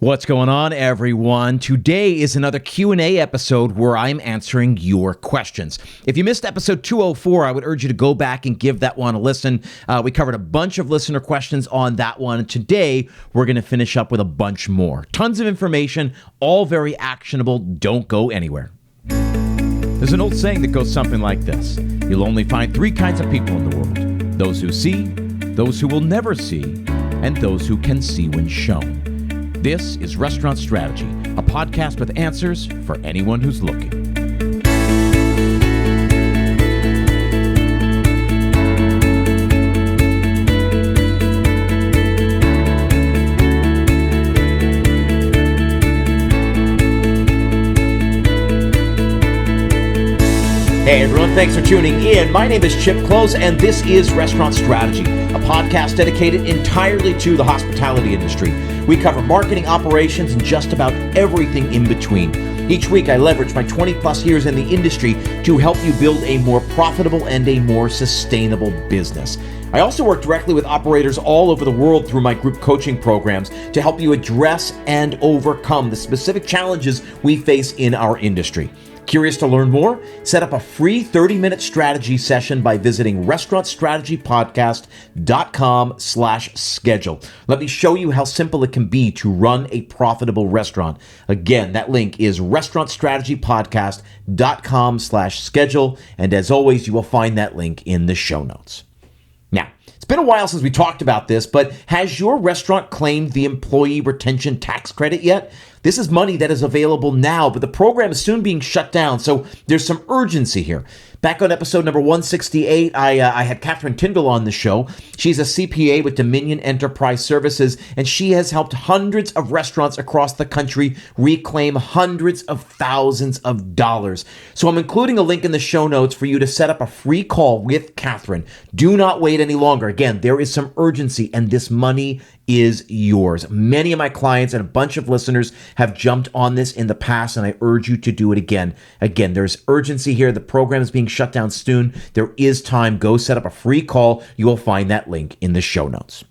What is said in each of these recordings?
What's going on, everyone? Today is another Q&A episode where I'm answering your questions. If you missed episode 204, I would urge you to go back and give that one a listen. We covered a bunch of listener questions on that one. Today, we're going to finish up with a bunch more. Tons of information, all very actionable. Don't go anywhere. There's an old saying that goes something like this. You'll only find three kinds of people in the world. Those who see, those who will never see, and those who can see when shown. This is Restaurant Strategy, a podcast with answers for anyone who's looking. Hey everyone, thanks for tuning in. My name is Chip Close, and this is Restaurant Strategy, a podcast dedicated entirely to the hospitality industry. We cover marketing, operations, and just about everything in between. Each week, I leverage my 20-plus years in the industry to help you build a more profitable and a more sustainable business. I also work directly with operators all over the world through my group coaching programs to help you address and overcome the specific challenges we face in our industry. Curious to learn more? Set up a free 30-minute strategy session by visiting restaurantstrategypodcast.com/schedule. Let me show you how simple it can be to run a profitable restaurant. Again, that link is restaurantstrategypodcast.com/schedule. And as always, you will find that link in the show notes. Now, it's been a while since we talked about this, but has your restaurant claimed the employee retention tax credit yet? This is money that is available now, but the program is soon being shut down, so there's some urgency here. Back on episode number 168, I had Catherine Tindall on the show. She's a CPA with Dominion Enterprise Services, and she has helped hundreds of restaurants across the country reclaim hundreds of thousands of dollars. So I'm including a link in the show notes for you to set up a free call with Catherine. Do not wait any longer. Again, there is some urgency, and this money is yours. Many of my clients and a bunch of listeners have jumped on this in the past, and I urge you to do it again. Again, there's urgency here. The program is being shut down soon. There is time. Go set up a free call. You will find that link in the show notes.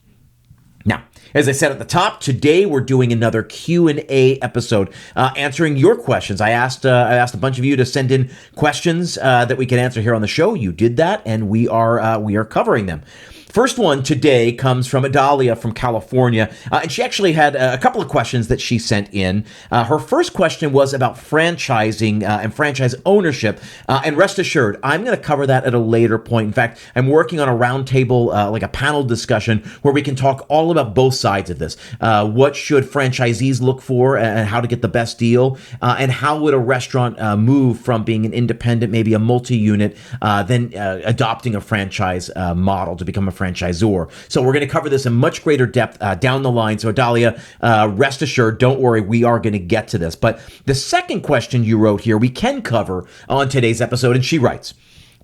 Now, as I said at the top, today we're doing another Q&A episode, answering your questions. I asked a bunch of you to send in questions that we can answer here on the show. You did that, and we are covering them. First one today comes from Adalia from California, and she actually had a couple of questions that she sent in. Her first question was about franchising and franchise ownership, and rest assured, I'm going to cover that at a later point. In fact, I'm working on a roundtable, like a panel discussion, where we can talk all about both sides of this. What should franchisees look for and how to get the best deal, and how would a restaurant move from being an independent, maybe a multi-unit, then adopting a franchise model to become a franchisor. So we're going to cover this in much greater depth down the line. So Adalia, rest assured, don't worry, we are going to get to this. But the second question you wrote here, we can cover on today's episode. And she writes,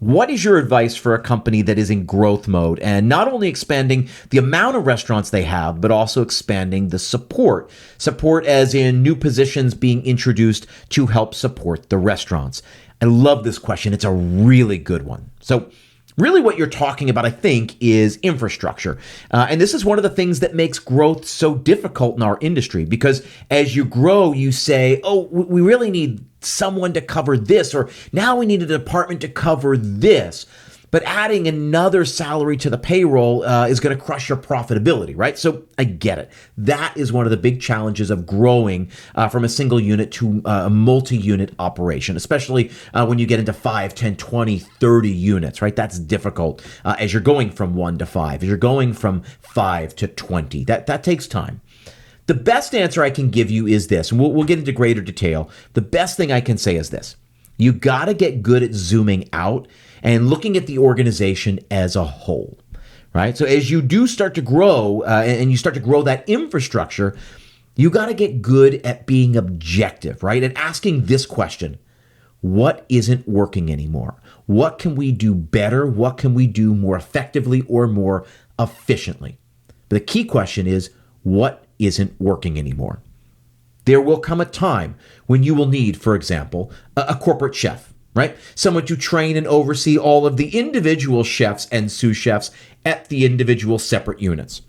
what is your advice for a company that is in growth mode and not only expanding the amount of restaurants they have, but also expanding the support? Support as in new positions being introduced to help support the restaurants. I love this question. It's a really good one. So really what you're talking about, I think, is infrastructure. And this is one of the things that makes growth so difficult in our industry, because as you grow, you say, oh, we really need someone to cover this, or now we need a department to cover this. But adding another salary to the payroll is going to crush your profitability, right? So I get it. That is one of the big challenges of growing from a single unit to a multi-unit operation, especially when you get into 5, 10, 20, 30 units, right? That's difficult as you're going from 1 to 5, as you're going from 5 to 20. That takes time. The best answer I can give you is this, and we'll get into greater detail. The best thing I can say is this. You got to get good at zooming out and looking at the organization as a whole, right? So as you do start to grow and you start to grow that infrastructure, you got to get good at being objective, right? And asking this question, what isn't working anymore? What can we do better? What can we do more effectively or more efficiently? But the key question is, what isn't working anymore? There will come a time when you will need, for example, a corporate chef, right? Someone to train and oversee all of the individual chefs and sous chefs at the individual separate units.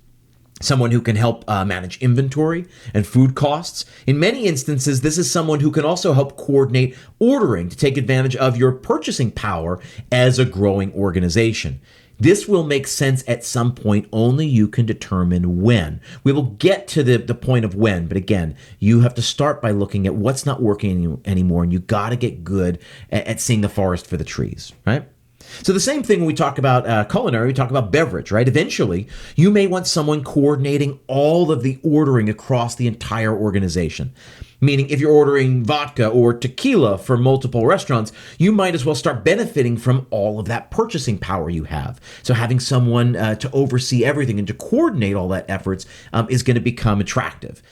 someone who can help manage inventory and food costs. In many instances, this is someone who can also help coordinate ordering to take advantage of your purchasing power as a growing organization. This will make sense at some point. Only you can determine when. We will get to the point of when, but again, you have to start by looking at what's not working anymore, and you got to get good at seeing the forest for the trees, right? So the same thing when we talk about culinary, we talk about beverage, right? Eventually, you may want someone coordinating all of the ordering across the entire organization. Meaning if you're ordering vodka or tequila for multiple restaurants, you might as well start benefiting from all of that purchasing power you have. So having someone to oversee everything and to coordinate all that efforts is going to become attractive.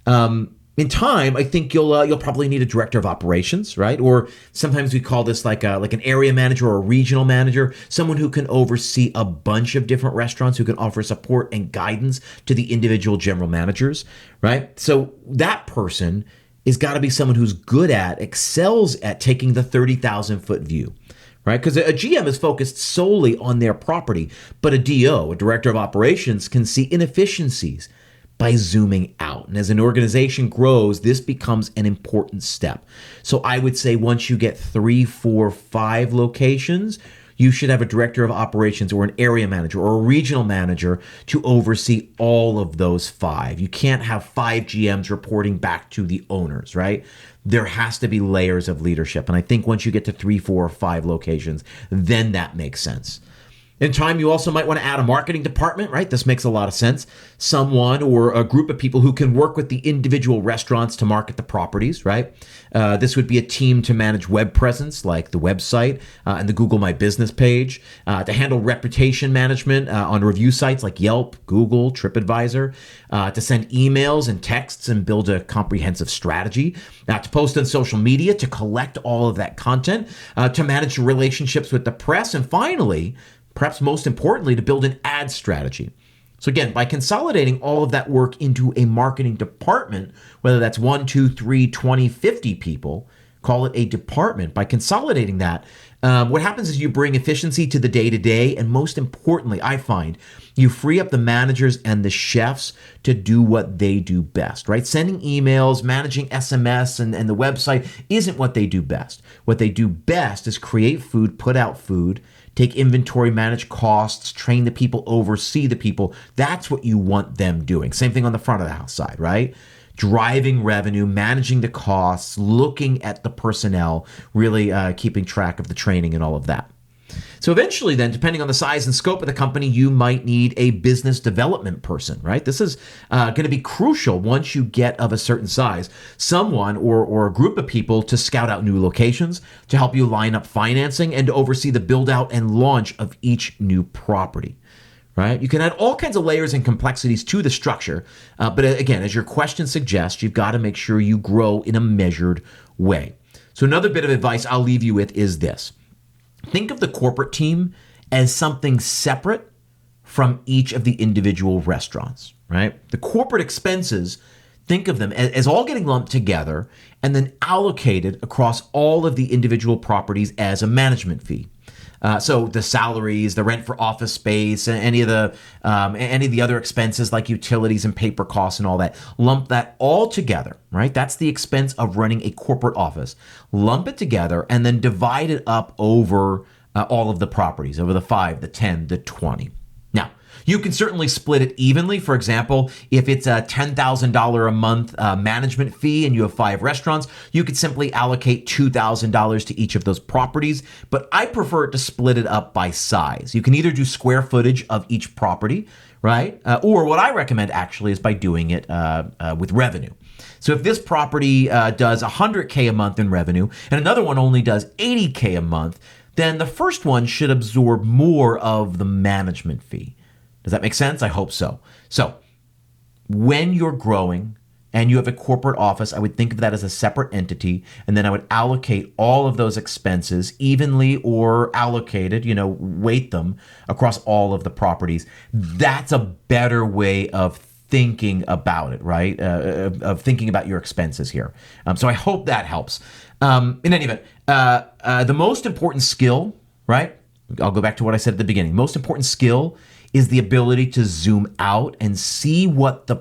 In time, I think you'll probably need a director of operations, right? Or sometimes we call this like an area manager or a regional manager, someone who can oversee a bunch of different restaurants, who can offer support and guidance to the individual general managers, right? So that person is got to be someone who's excels at taking the 30,000-foot view, right? Because a GM is focused solely on their property, but a DO, a director of operations, can see inefficiencies by zooming out. And as an organization grows, this becomes an important step. So I would say once you get 3, 4, 5 locations, you should have a director of operations or an area manager or a regional manager to oversee all of those 5. You can't have 5 GMs reporting back to the owners, right? There has to be layers of leadership. And I think once you get to 3, 4, or 5 locations, then that makes sense. In time, you also might want to add a marketing department, right? This makes a lot of sense. Someone or a group of people who can work with the individual restaurants to market the properties, right? This would be a team to manage web presence, like the website and the Google My Business page, to handle reputation management on review sites like Yelp, Google, TripAdvisor, to send emails and texts and build a comprehensive strategy, to post on social media, to collect all of that content, to manage relationships with the press, and finally, perhaps most importantly, to build an ad strategy. So again, by consolidating all of that work into a marketing department, whether that's 1, 2, 3, 20, 50 people, call it a department. By consolidating that, what happens is you bring efficiency to the day-to-day, and most importantly, I find, you free up the managers and the chefs to do what they do best, right? Sending emails, managing SMS and the website isn't what they do best. What they do best is create food, put out food, take inventory, manage costs, train the people, oversee the people. That's what you want them doing. Same thing on the front of the house side, right? Driving revenue, managing the costs, looking at the personnel, really keeping track of the training and all of that. So eventually then, depending on the size and scope of the company, you might need a business development person, right? This is going to be crucial once you get of a certain size. Someone or a group of people to scout out new locations, to help you line up financing, and to oversee the build out and launch of each new property. Right? You can add all kinds of layers and complexities to the structure. But again, as your question suggests, you've got to make sure you grow in a measured way. So another bit of advice I'll leave you with is this. Think of the corporate team as something separate from each of the individual restaurants, right? The corporate expenses, think of them as all getting lumped together and then allocated across all of the individual properties as a management fee. So the salaries, the rent for office space, and any of the other expenses like utilities and paper costs and all that, lump that all together, right? That's the expense of running a corporate office. Lump it together and then divide it up over all of the properties, over the 5, the 10, the 20. Now, you can certainly split it evenly. For example, if it's a $10,000 a month management fee and you have 5 restaurants, you could simply allocate $2,000 to each of those properties. But I prefer to split it up by size. You can either do square footage of each property, right? Or what I recommend actually is by doing it with revenue. So if this property does $100K a month in revenue and another one only does $80K a month, then the first one should absorb more of the management fee. Does that make sense? I hope so. So when you're growing and you have a corporate office, I would think of that as a separate entity, and then I would allocate all of those expenses evenly or allocated, weight them across all of the properties. That's a better way of thinking about it, right? Of thinking about your expenses here. So I hope that helps. In any event, the most important skill, right? I'll go back to what I said at the beginning. Most important skill is the ability to zoom out and see what the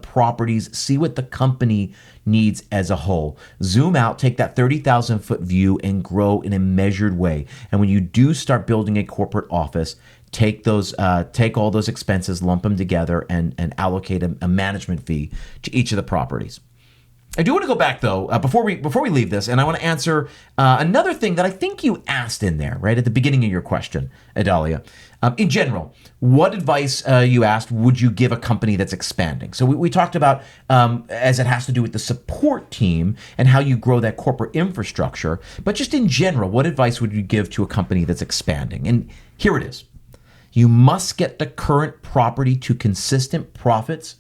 company needs as a whole. Zoom out, take that 30,000 foot view and grow in a measured way. And when you do start building a corporate office, take all those expenses, lump them together, and allocate a management fee to each of the properties. I do want to go back though before we leave this, and I want to answer another thing that I think you asked in there right at the beginning of your question, Adalia. In general, what advice you asked would you give a company that's expanding? So we talked about as it has to do with the support team and how you grow that corporate infrastructure. But just in general, what advice would you give to a company that's expanding? And here it is: you must get the current property to consistent profits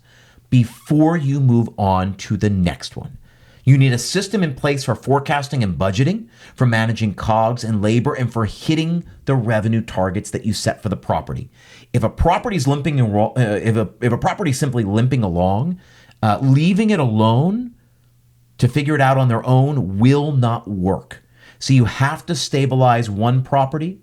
before you move on to the next one. You need a system in place for forecasting and budgeting, for managing COGS and labor, and for hitting the revenue targets that you set for the property. If a property is if a property is simply limping along, leaving it alone to figure it out on their own will not work. So you have to stabilize one property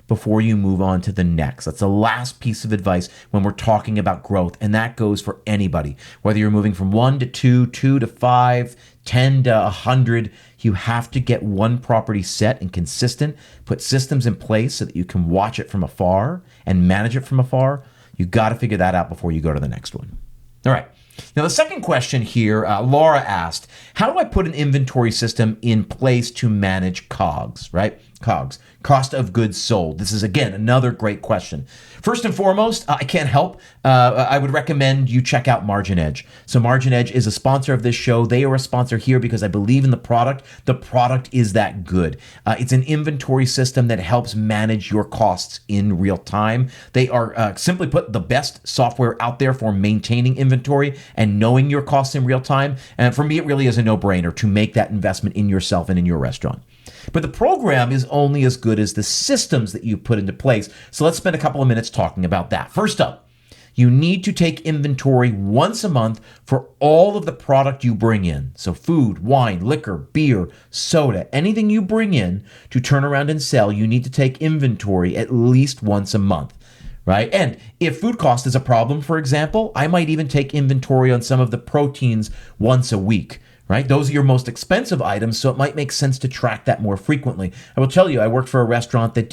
before you move on to the next. That's the last piece of advice when we're talking about growth, and that goes for anybody. Whether you're moving from 1 to 2, 2 to 5, 10 to 100, you have to get one property set and consistent, put systems in place so that you can watch it from afar and manage it from afar. You got to figure that out before you go to the next one. All right. Now, the second question here, Laura asked, how do I put an inventory system in place to manage COGS, right? COGS, cost of goods sold. This is, again, another great question. First and foremost, I can't help. I would recommend you check out Margin Edge. So Margin Edge is a sponsor of this show. They are a sponsor here because I believe in the product. The product is that good. It's an inventory system that helps manage your costs in real time. They are, simply put, the best software out there for maintaining inventory and knowing your costs in real time. And for me, it really is a no-brainer to make that investment in yourself and in your restaurant. But the program is only as good as the systems that you put into place. So let's spend a couple of minutes talking about that. First up, you need to take inventory once a month for all of the product you bring in. So food, wine, liquor, beer, soda, anything you bring in to turn around and sell, you need to take inventory at least once a month. Right? And if food cost is a problem, for example, I might even take inventory on some of the proteins once a week. Right? Those are your most expensive items, so it might make sense to track that more frequently. I will tell you, I worked for a restaurant that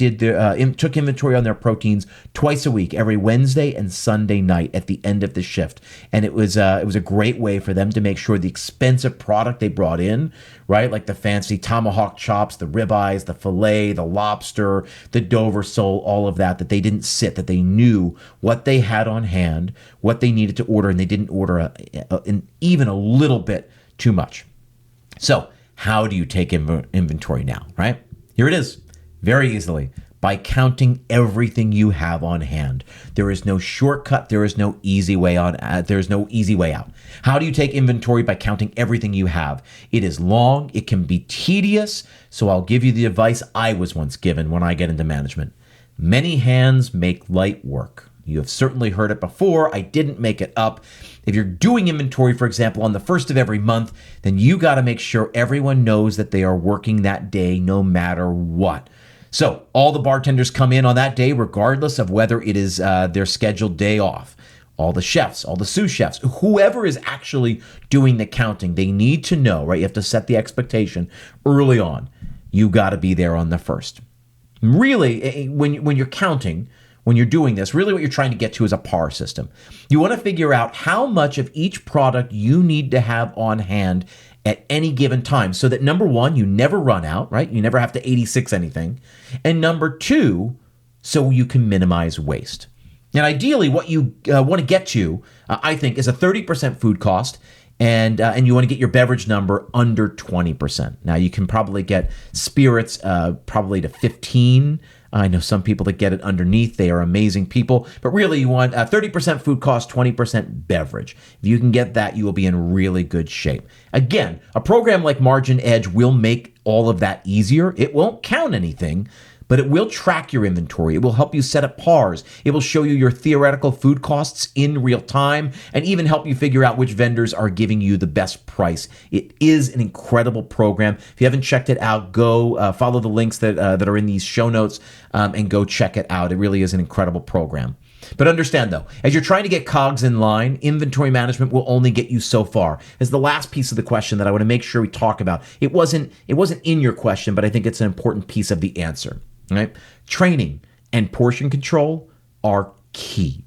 took inventory on their proteins twice a week, every Wednesday and Sunday night at the end of the shift. And it was a great way for them to make sure the expensive product they brought in, right, like the fancy tomahawk chops, the ribeyes, the fillet, the lobster, the Dover sole, all of that they didn't sit, that they knew what they had on hand, what they needed to order, and they didn't order even a little bit too much. So how do you take inventory now, right? Here it is, very easily, by counting everything you have on hand. There is no shortcut. There is no easy way out. How do you take inventory? By counting everything you have. It is long. It can be tedious. So I'll give you the advice I was once given when I get into management. Many hands make light work. You have certainly heard it before. I didn't make it up. If you're doing inventory, for example, on the first of every month, then you got to make sure everyone knows that they are working that day no matter what. So all the bartenders come in on that day, regardless of whether it is their scheduled day off. All the chefs, all the sous chefs, whoever is actually doing the counting, they need to know, right? You have to set the expectation early on. You got to be there on the first. Really, when you're counting, when you're doing this, really what you're trying to get to is a PAR system. You want to figure out how much of each product you need to have on hand at any given time so that, number one, you never run out, right? You never have to 86 anything. And number two, so you can minimize waste. And ideally, what you want to get to, I think, is a 30% food cost, and you want to get your beverage number under 20%. Now, you can probably get spirits probably to 15%. I know some people that get it underneath. They are amazing people. But really, you want 30% food cost, 20% beverage. If you can get that, you will be in really good shape. Again, a program like Margin Edge will make all of that easier. It won't count anything, but it will track your inventory. It will help you set up PARs. It will show you your theoretical food costs in real time and even help you figure out which vendors are giving you the best price. It is an incredible program. If you haven't checked it out, go follow the links that are in these show notes and go check it out. It really is an incredible program. But understand though, as you're trying to get COGS in line, inventory management will only get you so far. As the last piece of the question that I want to make sure we talk about, it wasn't in your question, but I think it's an important piece of the answer. Right? Training and portion control are key.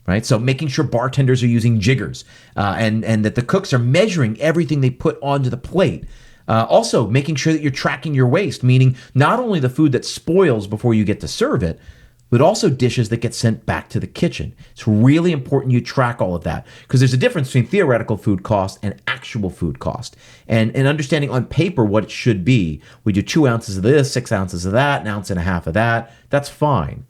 Right? So making sure bartenders are using jiggers and that the cooks are measuring everything they put onto the plate. Also, making sure that you're tracking your waste, meaning not only the food that spoils before you get to serve it, but also dishes that get sent back to the kitchen. It's really important you track all of that because there's a difference between theoretical food cost and actual food cost. And understanding on paper what it should be. We do 2 ounces of this, 6 ounces of that, 1.5 ounces of that. That's fine.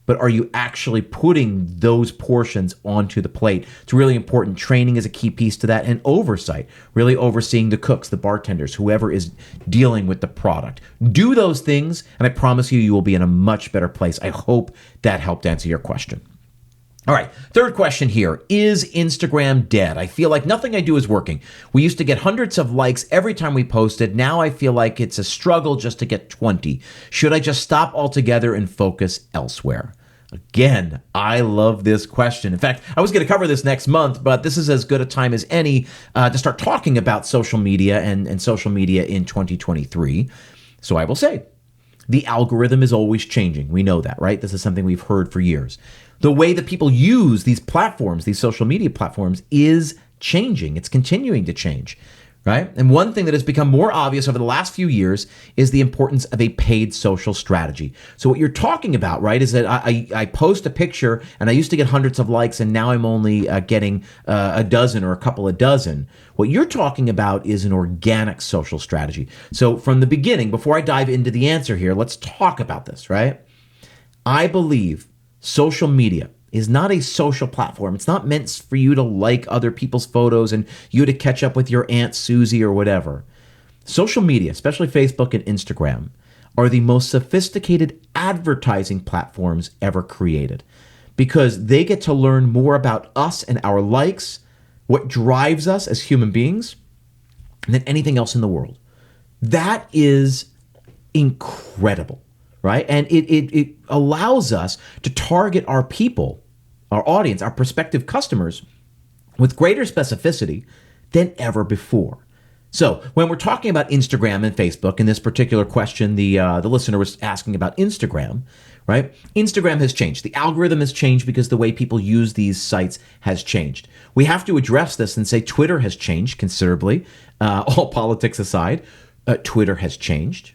But are you actually putting those portions onto the plate? It's really important. Training is a key piece to that, and oversight, really overseeing the cooks, the bartenders, whoever is dealing with the product. Do those things, and I promise you, you will be in a much better place. I hope that helped answer your question. All right, third question here. Is Instagram dead? I feel like nothing I do is working. We used to get hundreds of likes every time we posted. Now I feel like it's a struggle just to get 20. Should I just stop altogether and focus elsewhere? Again, I love this question. In fact, I was going to cover this next month, but this is as good a time as any to start talking about social media and social media in 2023. So I will say, the algorithm is always changing. We know that, right? This is something we've heard for years. The way that people use these platforms, these social media platforms, is changing. It's continuing to change, right? And one thing that has become more obvious over the last few years is the importance of a paid social strategy. So what you're talking about, right, is that I post a picture and I used to get hundreds of likes and now I'm only getting a dozen or a couple of dozen. What you're talking about is an organic social strategy. So from the beginning, before I dive into the answer here, let's talk about this, right? I believe social media is not a social platform. It's not meant for you to like other people's photos and you to catch up with your Aunt Susie or whatever. Social media, especially Facebook and Instagram, are the most sophisticated advertising platforms ever created because they get to learn more about us and our likes, what drives us as human beings, than anything else in the world. That is incredible. Right? And it allows us to target our people, our audience, our prospective customers with greater specificity than ever before. So when we're talking about Instagram and Facebook, in this particular question, the listener was asking about Instagram, right? Instagram has changed. The algorithm has changed because the way people use these sites has changed. We have to address this and say Twitter has changed considerably. All politics aside, Twitter has changed.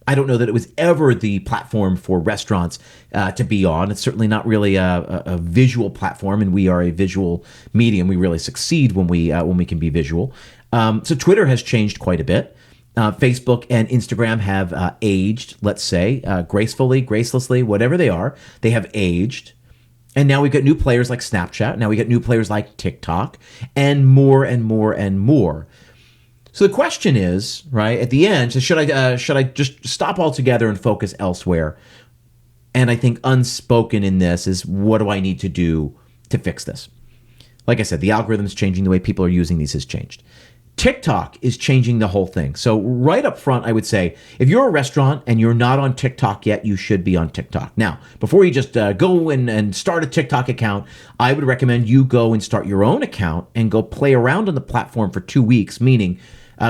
I don't know that it was ever the platform for restaurants to be on. It's certainly not really a visual platform, and we are a visual medium. We really succeed when we can be visual. So Twitter has changed quite a bit. Facebook and Instagram have aged, let's say, gracefully, gracelessly, whatever they are. They have aged. And now we've got new players like Snapchat. Now we got new players like TikTok, and more and more and more. So the question is, right, at the end, should I just stop altogether and focus elsewhere? And I think unspoken in this is, what do I need to do to fix this? Like I said, the algorithm is changing. The way people are using these has changed. TikTok is changing the whole thing. So right up front, I would say, if you're a restaurant and you're not on TikTok yet, you should be on TikTok. Now, before you just go and start a TikTok account, I would recommend you go and start your own account and go play around on the platform for 2 weeks, meaning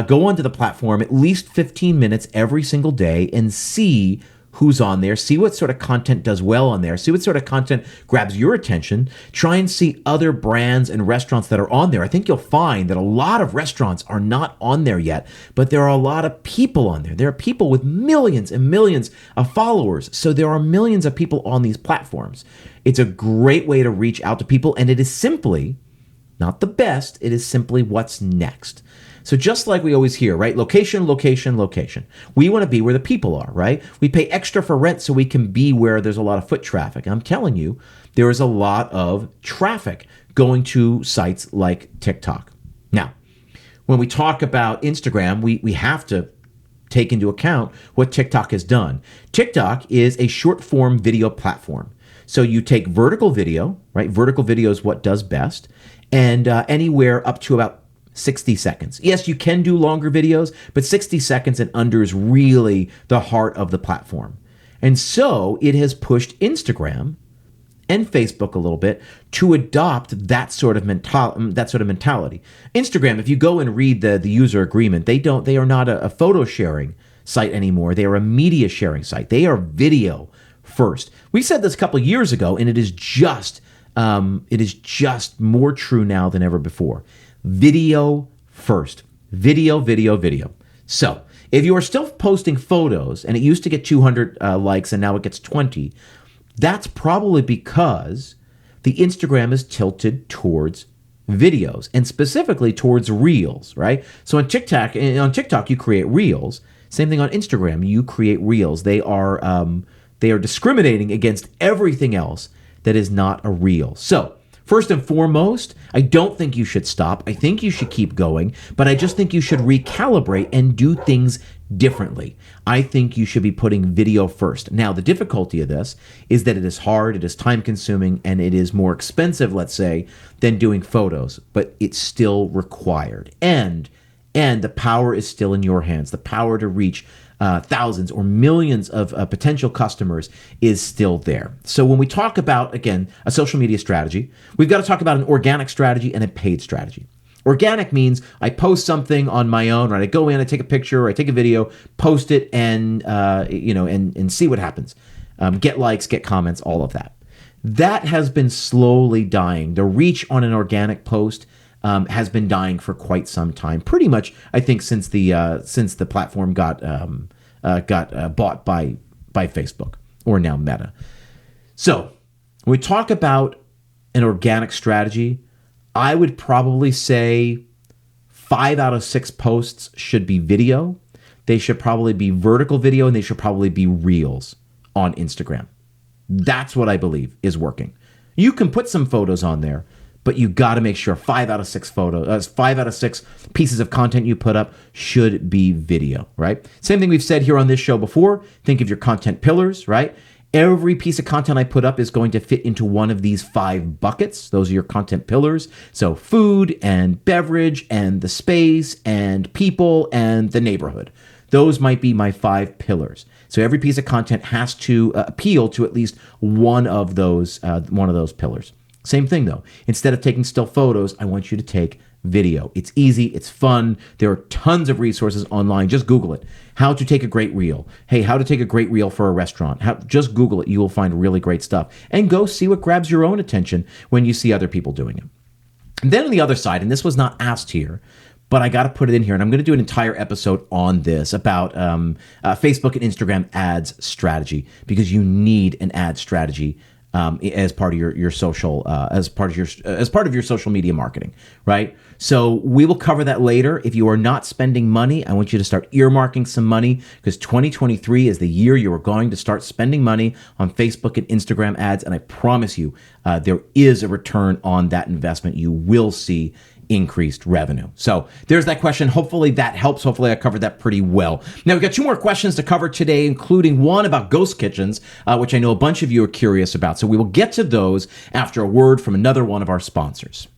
go onto the platform at least 15 minutes every single day and see who's on there, see what sort of content does well on there, see what sort of content grabs your attention, try and see other brands and restaurants that are on there. I think you'll find that a lot of restaurants are not on there yet, but there are a lot of people on there. There are people with millions and millions of followers. So there are millions of people on these platforms. It's a great way to reach out to people, and it is simply, not the best, it is simply what's next. So just like we always hear, right? Location, location, location. We want to be where the people are, right? We pay extra for rent so we can be where there's a lot of foot traffic. I'm telling you, there is a lot of traffic going to sites like TikTok. Now, when we talk about Instagram, we have to take into account what TikTok has done. TikTok is a short form video platform. So you take vertical video, right? Vertical video is what does best. And anywhere up to about 60 seconds. Yes, you can do longer videos, but 60 seconds and under is really the heart of the platform. And so it has pushed Instagram and Facebook a little bit to adopt that sort of mentality. Instagram, if you go and read the user agreement, they are not a photo sharing site anymore. They are a media sharing site. They are video first. We said this a couple of years ago, and it is just more true now than ever before. Video first. Video, video, video. So if you are still posting photos, and it used to get 200 likes and now it gets 20, that's probably because the Instagram is tilted towards videos and specifically towards reels, right? So on TikTok you create reels. Same thing on Instagram, you create reels. They are discriminating against everything else that is not a reel. So first and foremost, I don't think you should stop. I think you should keep going, but I just think you should recalibrate and do things differently. I think you should be putting video first. Now, the difficulty of this is that it is hard, it is time consuming, and it is more expensive, let's say, than doing photos, but it's still required. And the power is still in your hands. The power to reach thousands or millions of potential customers is still there. So when we talk about, again, a social media strategy, we've got to talk about an organic strategy and a paid strategy. Organic means I post something on my own, right? I go in, I take a picture, or I take a video, post it, and and see what happens. Get likes, get comments, all of that. That has been slowly dying. The reach on an organic post has been dying for quite some time. Pretty much, I think, since the platform got bought by Facebook, or now Meta. So when we talk about an organic strategy, I would probably say 5 out of 6 posts should be video. They should probably be vertical video, and they should probably be reels on Instagram. That's what I believe is working. You can put some photos on there, but you got to make sure 5 out of 6 pieces of content you put up should be video, right? Same thing we've said here on this show before. Think of your content pillars, right? Every piece of content I put up is going to fit into one of these 5 buckets. Those are your content pillars. So food and beverage and the space and people and the neighborhood. Those might be my 5 pillars. So every piece of content has to appeal to at least one of those pillars. Same thing though. Instead of taking still photos, I want you to take video. It's easy. It's fun. There are tons of resources online. Just Google it. How to take a great reel. Hey, how to take a great reel for a restaurant. Just Google it. You will find really great stuff. And go see what grabs your own attention when you see other people doing it. And then on the other side, and this was not asked here, but I got to put it in here, and I'm going to do an entire episode on this about Facebook and Instagram ads strategy, because you need an ad strategy as part of your social as part of your social media marketing, right? So we will cover that later. If you are not spending money, I want you to start earmarking some money, because 2023 is the year you are going to start spending money on Facebook and Instagram ads, and I promise you there is a return on that investment. You will see increased revenue. So there's that question. Hopefully that helps. Hopefully I covered that pretty well. Now we've got 2 more questions to cover today, including one about ghost kitchens, which I know a bunch of you are curious about. So we will get to those after a word from another one of our sponsors.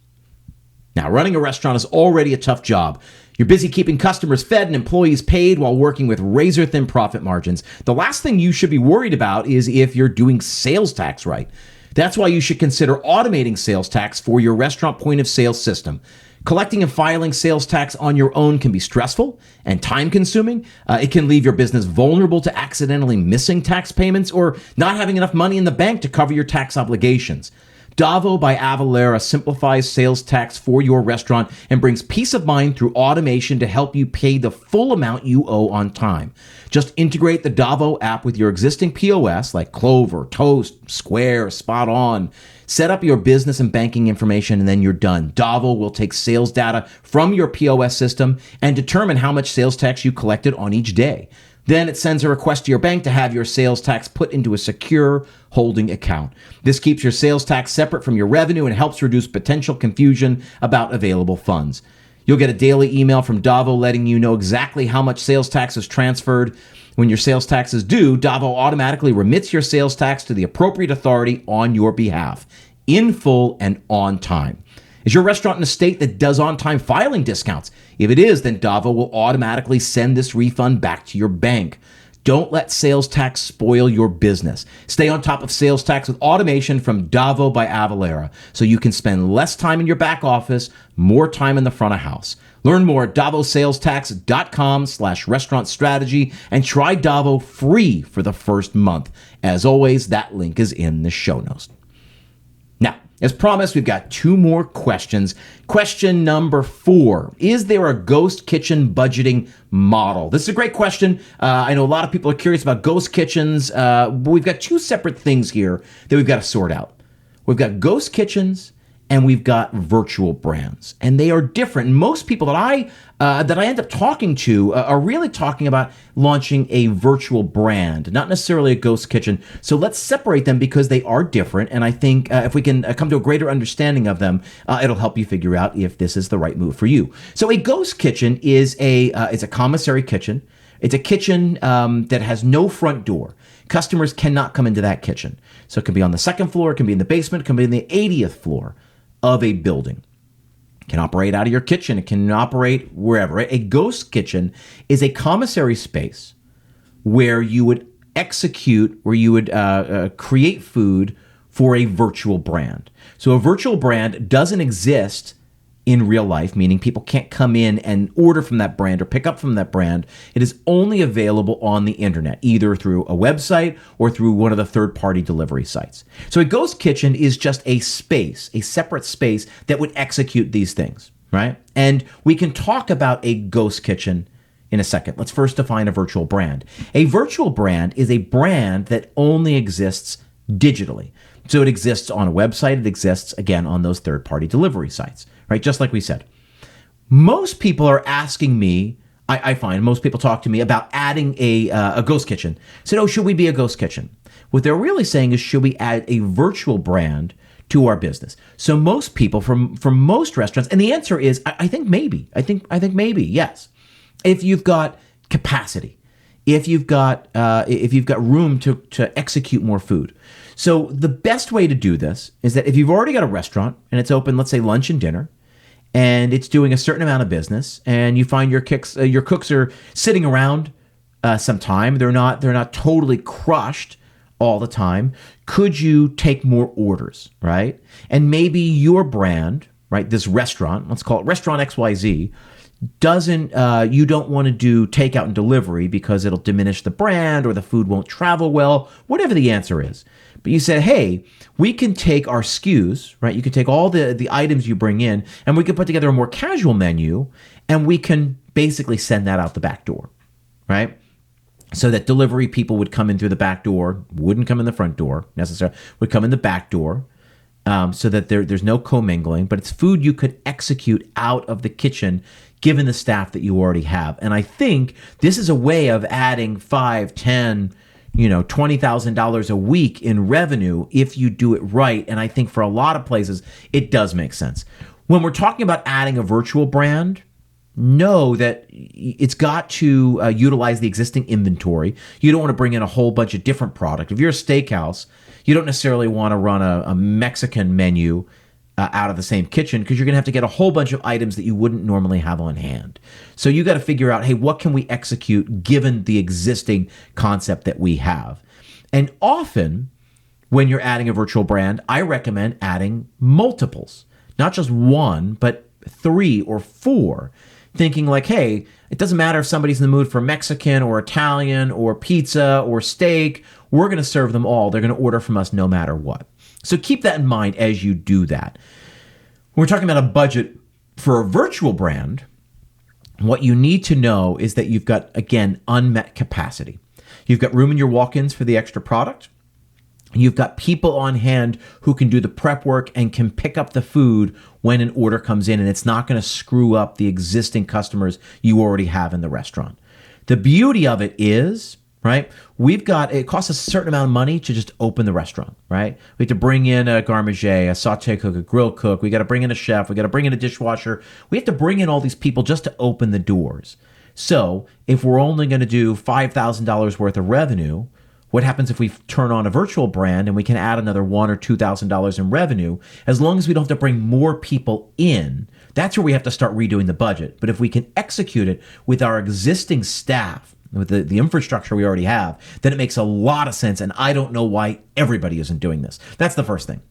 Now, running a restaurant is already a tough job. You're busy keeping customers fed and employees paid while working with razor-thin profit margins. The last thing you should be worried about is if you're doing sales tax right. That's why you should consider automating sales tax for your restaurant point of sale system. Collecting and filing sales tax on your own can be stressful and time consuming. It can leave your business vulnerable to accidentally missing tax payments or not having enough money in the bank to cover your tax obligations. DAVO by Avalara simplifies sales tax for your restaurant and brings peace of mind through automation to help you pay the full amount you owe on time. Just integrate the DAVO app with your existing POS like Clover, Toast, Square, Spot On. Set up your business and banking information, and then you're done. DAVO will take sales data from your POS system and determine how much sales tax you collected on each day. Then it sends a request to your bank to have your sales tax put into a secure holding account. This keeps your sales tax separate from your revenue and helps reduce potential confusion about available funds. You'll get a daily email from DAVO letting you know exactly how much sales tax is transferred. When your sales tax is due, DAVO automatically remits your sales tax to the appropriate authority on your behalf, in full and on time. Is your restaurant in a state that does on-time filing discounts? If it is, then DAVO will automatically send this refund back to your bank. Don't let sales tax spoil your business. Stay on top of sales tax with automation from DAVO by Avalara, so you can spend less time in your back office, more time in the front of house. Learn more at DavoSalesTax.com/restaurant strategy and try DAVO free for the first month. As always, that link is in the show notes. Now, as promised, we've got 2 more questions. Question number 4, is there a ghost kitchen budgeting model? This is a great question. I know a lot of people are curious about ghost kitchens, but we've got 2 separate things here that we've got to sort out. We've got ghost kitchens and we've got virtual brands, and they are different. And most people that I end up talking to are really talking about launching a virtual brand, not necessarily a ghost kitchen. So let's separate them because they are different. And I think if we can come to a greater understanding of them, it'll help you figure out if this is the right move for you. So a ghost kitchen is it's a commissary kitchen. It's a kitchen that has no front door. Customers cannot come into that kitchen. So it can be on the 2nd floor, it can be in the basement, it can be in the 80th floor of a building. It can operate out of your kitchen. It can operate wherever. A ghost kitchen is a commissary space where you would create food for a virtual brand. So a virtual brand doesn't exist in real life, meaning people can't come in and order from that brand or pick up from that brand. It is only available on the internet, either through a website or through one of the third-party delivery sites. So a ghost kitchen is just a space, a separate space that would execute these things, right? And we can talk about a ghost kitchen in a second. Let's first define a virtual brand. A virtual brand is a brand that only exists digitally. So it exists on a website. It exists, again, on those third-party delivery sites, right? Just like we said. Most people are asking me, I find most people talk to me about adding a ghost kitchen. So, oh, should we be a ghost kitchen? What they're really saying is, should we add a virtual brand to our business? So most people from most restaurants, and the answer is, I think maybe. I think maybe, yes. If you've got capacity, if you've got room to execute more food. So the best way to do this is that if you've already got a restaurant and it's open, let's say lunch and dinner, and it's doing a certain amount of business, and you find your cooks are sitting around some time, they're not totally crushed all the time. Could you take more orders, right? And maybe your brand, right, this restaurant, let's call it Restaurant XYZ, you don't want to do takeout and delivery because it'll diminish the brand or the food won't travel well, whatever the answer is. But you said, hey, we can take our SKUs, right? You can take all the items you bring in, and we can put together a more casual menu, and we can basically send that out the back door, right? So that delivery people would come in through the back door, wouldn't come in the front door necessarily, would come in the back door, so that there's no commingling, but it's food you could execute out of the kitchen given the staff that you already have. And I think this is a way of adding $5, $10, $20,000 a week in revenue if you do it right. And I think for a lot of places, it does make sense. When we're talking about adding a virtual brand, know that it's got to utilize the existing inventory. You don't want to bring in a whole bunch of different product. If you're a steakhouse, you don't necessarily want to run a Mexican menu out of the same kitchen because you're going to have to get a whole bunch of items that you wouldn't normally have on hand. So you got to figure out, hey, what can we execute given the existing concept that we have? And often when you're adding a virtual brand, I recommend adding multiples, not just one, but 3 or 4. Thinking like, hey, it doesn't matter if somebody's in the mood for Mexican or Italian or pizza or steak, we're going to serve them all. They're going to order from us no matter what. So keep that in mind as you do that. When we're talking about a budget for a virtual brand, what you need to know is that you've got, again, unmet capacity. You've got room in your walk-ins for the extra product. You've got people on hand who can do the prep work and can pick up the food when an order comes in, and it's not going to screw up the existing customers you already have in the restaurant. The beauty of it is, right, it costs us a certain amount of money to just open the restaurant, right? We have to bring in a garmager, a sauté cook, a grill cook. We got to bring in a chef. We got to bring in a dishwasher. We have to bring in all these people just to open the doors. So if we're only going to do $5,000 worth of revenue, what happens if we turn on a virtual brand and we can add another $1,000 or $2,000 in revenue? As long as we don't have to bring more people in, that's where we have to start redoing the budget. But if we can execute it with our existing staff, with the infrastructure we already have, then it makes a lot of sense. And I don't know why everybody isn't doing this. That's the first thing.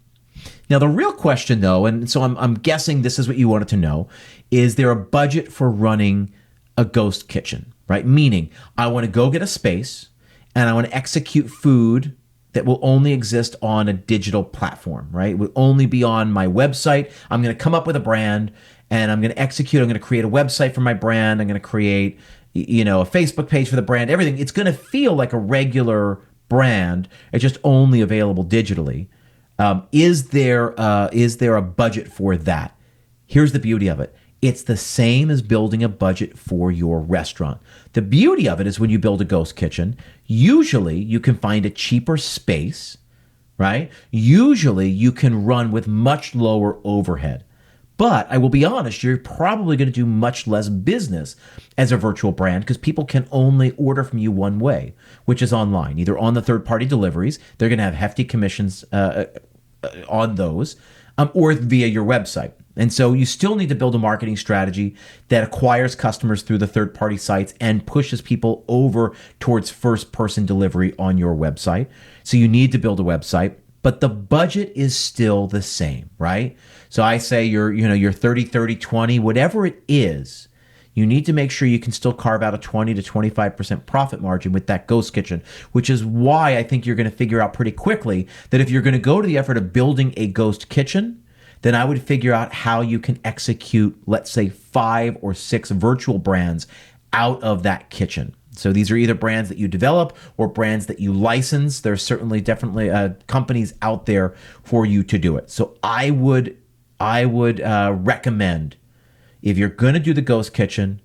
Now, the real question, though, and so I'm guessing this is what you wanted to know, is there a budget for running a ghost kitchen, right? Meaning, I want to go get a space and I want to execute food that will only exist on a digital platform, right? It will only be on my website. I'm going to come up with a brand and I'm going to execute. I'm going to create a website for my brand. I'm going to create, a Facebook page for the brand, everything. It's going to feel like a regular brand. It's just only available digitally. Is there a budget for that? Here's the beauty of it. It's the same as building a budget for your restaurant. The beauty of it is when you build a ghost kitchen, usually you can find a cheaper space, right? Usually you can run with much lower overhead. But I will be honest, you're probably going to do much less business as a virtual brand because people can only order from you one way, which is online, either on the third-party deliveries. They're going to have hefty commissions on those, or via your website. And so you still need to build a marketing strategy that acquires customers through the third-party sites and pushes people over towards first-person delivery on your website. So you need to build a website, but the budget is still the same, right? So I say your 30, 30, 20, whatever it is, you need to make sure you can still carve out a 20 to 25% profit margin with that ghost kitchen, which is why I think you're going to figure out pretty quickly that if you're going to go to the effort of building a ghost kitchen, then I would figure out how you can execute, let's say, 5 or 6 virtual brands out of that kitchen. So these are either brands that you develop or brands that you license. There's definitely companies out there for you to do it. So I would recommend, if you're going to do the ghost kitchen,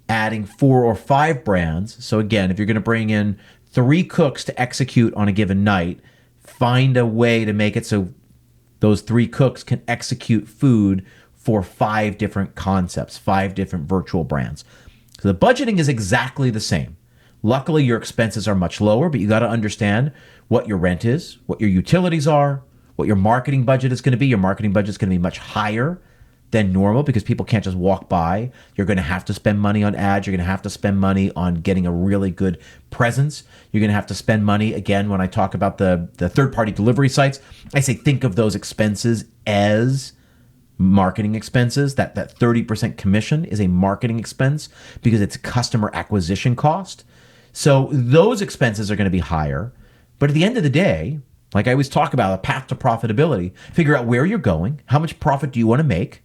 adding 4 or 5 brands. So again, if you're going to bring in 3 cooks to execute on a given night, find a way to make it so those 3 cooks can execute food for 5 different concepts, 5 different virtual brands. So the budgeting is exactly the same. Luckily, your expenses are much lower, but you got to understand what your rent is, what your utilities are, what your marketing budget is going to be. Your marketing budget is going to be much higher than normal because people can't just walk by. You're going to have to spend money on ads. You're going to have to spend money on getting a really good presence. You're going to have to spend money, again, when I talk about the third-party delivery sites, I say think of those expenses as marketing expenses. That 30% commission is a marketing expense because it's customer acquisition cost. So those expenses are going to be higher. But at the end of the day, like I always talk about, a path to profitability, figure out where you're going, how much profit do you want to make,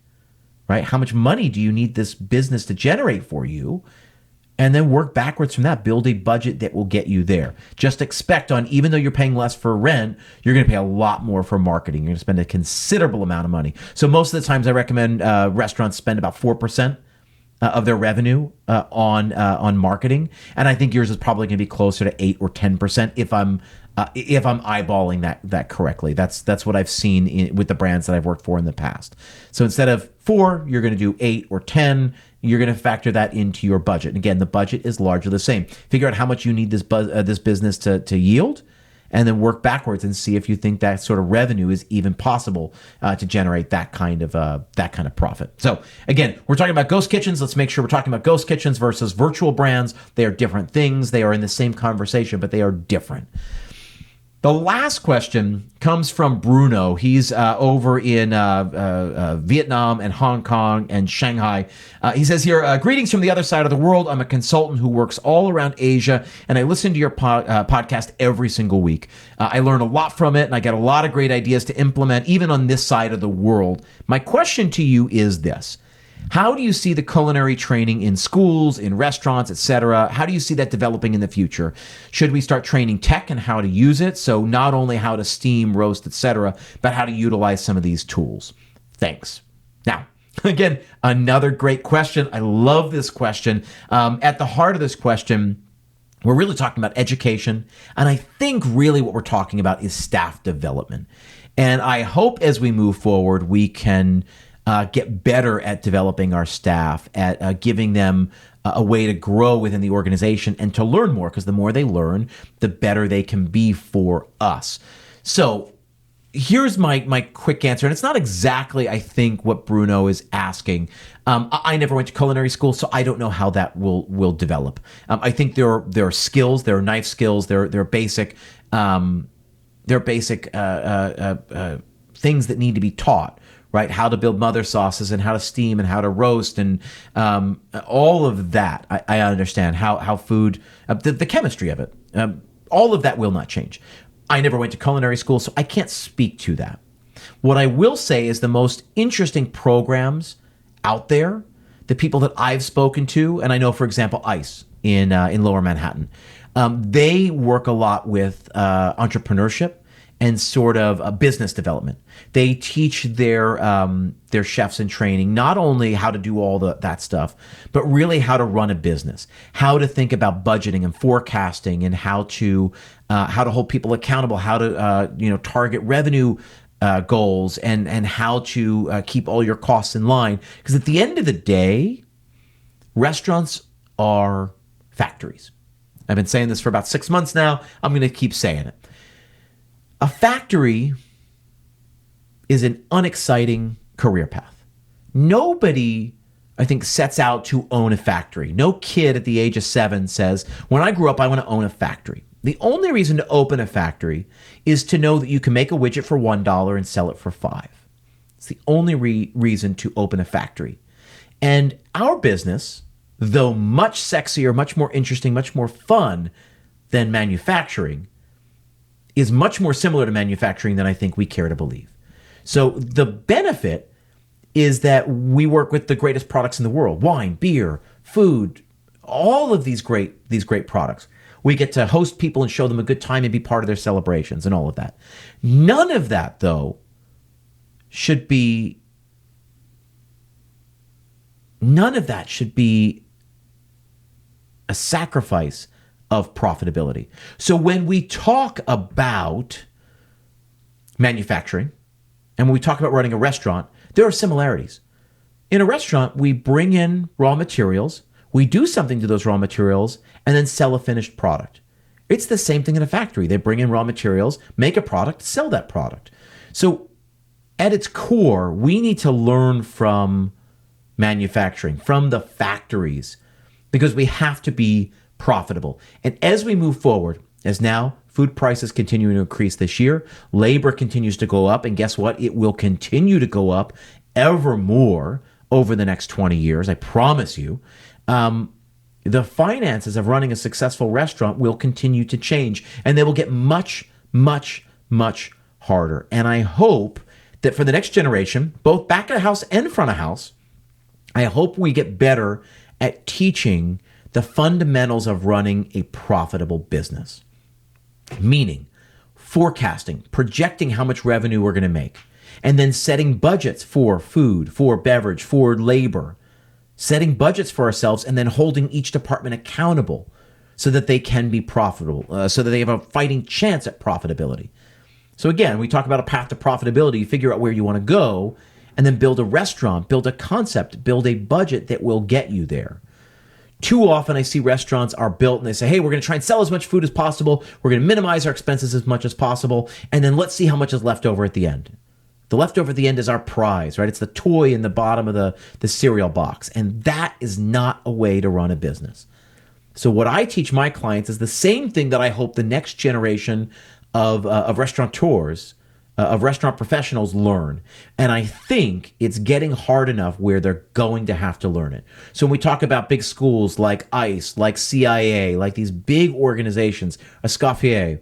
right? How much money do you need this business to generate for you? And then work backwards from that. Build a budget that will get you there. Just expect even though you're paying less for rent, you're going to pay a lot more for marketing. You're going to spend a considerable amount of money. So most of the times I recommend restaurants spend about 4% of their revenue on marketing. And I think yours is probably going to be closer to 8 or 10% if I'm eyeballing that correctly. That's what I've seen with the brands that I've worked for in the past. So instead of 4, you're going to do 8 or 10. You're going to factor that into your budget. And again, the budget is largely the same. Figure out how much you need this business to yield, and then work backwards and see if you think that sort of revenue is even possible to generate that kind of profit. So again, we're talking about ghost kitchens. Let's make sure we're talking about ghost kitchens versus virtual brands. They are different things. They are in the same conversation, but they are different. The last question comes from Bruno. He's over in Vietnam and Hong Kong and Shanghai. He says here, greetings from the other side of the world. I'm a consultant who works all around Asia, and I listen to your podcast every single week. I learn a lot from it, and I get a lot of great ideas to implement, even on this side of the world. My question to you is this. How do you see the culinary training in schools, in restaurants, etc.? How do you see that developing in the future? Should we start training tech and how to use it? So not only how to steam, roast, etc., but how to utilize some of these tools. Thanks. Now, again, another great question. I love this question. At the heart of this question, we're really talking about education. And I think really what we're talking about is staff development. And I hope as we move forward, we can get better at developing our staff, at giving them a way to grow within the organization and to learn more, because the more they learn, the better they can be for us. So Here's my quick answer, and it's not exactly, I think, what Bruno is asking. I never went to culinary school, so I don't know how that will develop. I think there are skills, there are knife skills, there are basic things that need to be taught, right? How to build mother sauces and how to steam and how to roast and all of that. I understand how food, the chemistry of it, all of that will not change. I never went to culinary school, so I can't speak to that. What I will say is the most interesting programs out there, the people that I've spoken to, and I know, for example, ICE in Lower Manhattan, they work a lot with entrepreneurship and sort of business development. They teach their chefs in training not only how to do all that stuff, but really how to run a business, how to think about budgeting and forecasting, and how to hold people accountable, how to target revenue goals, and how to keep all your costs in line. Because at the end of the day, restaurants are factories. I've been saying this for about 6 months now. I'm going to keep saying it. A factory is an unexciting career path. Nobody, I think, sets out to own a factory. No kid at the age of 7 says, when I grew up, I want to own a factory. The only reason to open a factory is to know that you can make a widget for $1 and sell it for $5. It's the only reason to open a factory. And our business, though much sexier, much more interesting, much more fun than manufacturing, is much more similar to manufacturing than I think we care to believe. So the benefit is that we work with the greatest products in the world: wine, beer, food, all of these great products. We get to host people and show them a good time and be part of their celebrations and all of that. None of that, though, should be a sacrifice of profitability. So when we talk about manufacturing and when we talk about running a restaurant, there are similarities. In a restaurant, we bring in raw materials, we do something to those raw materials, and then sell a finished product. It's the same thing in a factory. They bring in raw materials, make a product, sell that product. So at its core, we need to learn from manufacturing, from the factories, because we have to be profitable. And as we move forward, as now food prices continue to increase this year, labor continues to go up, and guess what? It will continue to go up ever more over the next 20 years, I promise you. The finances of running a successful restaurant will continue to change, and they will get much, much, much harder. And I hope that for the next generation, both back of house and front of house, I hope we get better at teaching the fundamentals of running a profitable business, meaning forecasting, projecting how much revenue we're going to make, and then setting budgets for food, for beverage, for labor, setting budgets for ourselves, and then holding each department accountable so that they can be profitable, so that they have a fighting chance at profitability. So again, we talk about a path to profitability, you figure out where you want to go, and then build a restaurant, build a concept, build a budget that will get you there. Too often I see restaurants are built and they say, hey, we're going to try and sell as much food as possible. We're going to minimize our expenses as much as possible. And then let's see how much is left over at the end. The leftover at the end is our prize, right? It's the toy in the bottom of the cereal box. And that is not a way to run a business. So what I teach my clients is the same thing that I hope the next generation of restaurateurs, of restaurant professionals learn. And I think it's getting hard enough where they're going to have to learn it. So when we talk about big schools like ICE, like CIA, like these big organizations, Escoffier,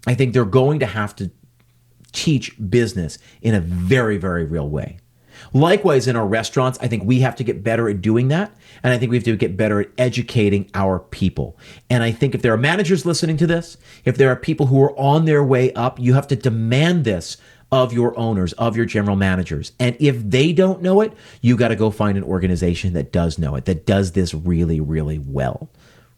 I think they're going to have to teach business in a very, very real way. Likewise, in our restaurants, I think we have to get better at doing that. And I think we have to get better at educating our people. And I think if there are managers listening to this, if there are people who are on their way up, you have to demand this of your owners, of your general managers. And if they don't know it, you got to go find an organization that does know it, that does this really, really well,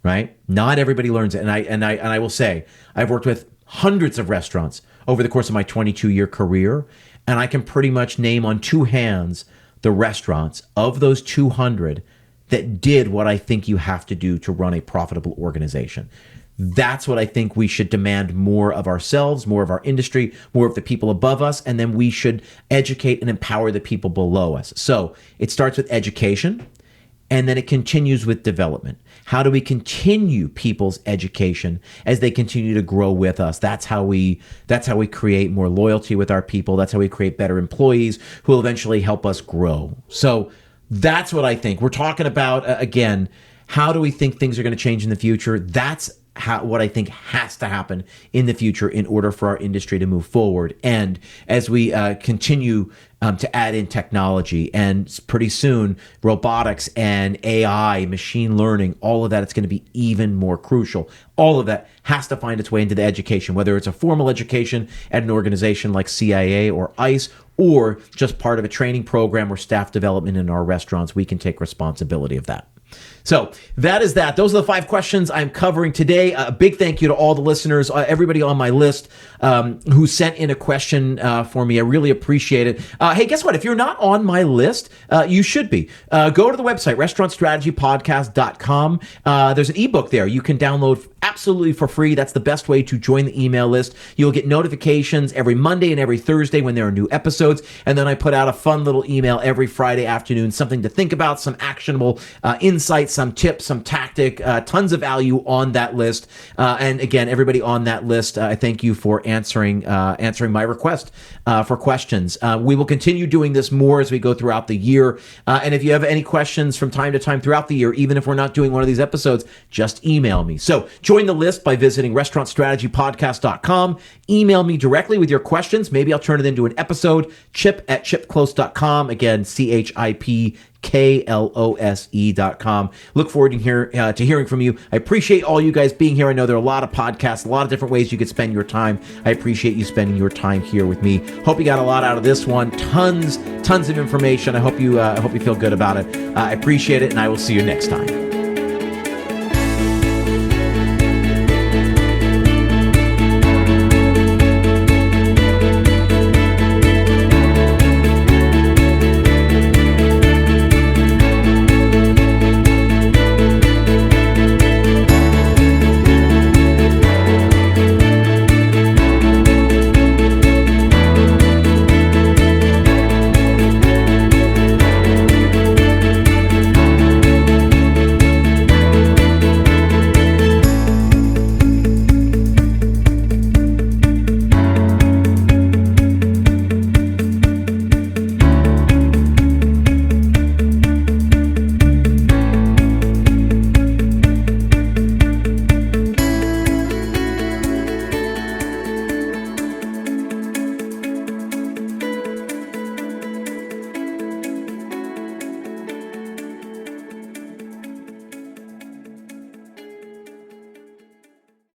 right? Not everybody learns it. And I will say, I've worked with hundreds of restaurants over the course of my 22-year career, and I can pretty much name on two hands the restaurants of those 200 that did what I think you have to do to run a profitable organization. That's what I think we should demand more of ourselves, more of our industry, more of the people above us, and then we should educate and empower the people below us. So it starts with education, and then it continues with development. How do we continue people's education as they continue to grow with us? That's how we create more loyalty with our people. That's how we create better employees who will eventually help us grow. So that's what I think. We're talking about, again, how do we think things are going to change in the future? That's what I think has to happen in the future in order for our industry to move forward. And as we continue to add in technology, and pretty soon robotics and AI, machine learning, all of that, it's going to be even more crucial. All of that has to find its way into the education, whether it's a formal education at an organization like CIA or ICE, or just part of a training program or staff development in our restaurants. We can take responsibility of that. So that is that. Those are the 5 questions I'm covering today. A big thank you to all the listeners, everybody on my list who sent in a question for me. I really appreciate it. Hey, guess what? If you're not on my list, you should be. Go to the website, restaurantstrategypodcast.com. There's an ebook there you can download absolutely for free. That's the best way to join the email list. You'll get notifications every Monday and every Thursday when there are new episodes. And then I put out a fun little email every Friday afternoon, something to think about, some actionable insights, some tips, some tactic, tons of value on that list. And again, everybody on that list, I thank you for answering my request for questions. We will continue doing this more as we go throughout the year. And if you have any questions from time to time throughout the year, even if we're not doing one of these episodes, just email me. So join the list by visiting restaurantstrategypodcast.com. Email me directly with your questions. Maybe I'll turn it into an episode. chip@chipclose.com. Again, CHIPKLOSE.com. Look forward to hearing from you. I appreciate all you guys being here. I know there are a lot of podcasts, a lot of different ways you could spend your time. I appreciate you spending your time here with me. Hope you got a lot out of this one. Tons of information. I hope you feel good about it. I appreciate it, and I will see you next time.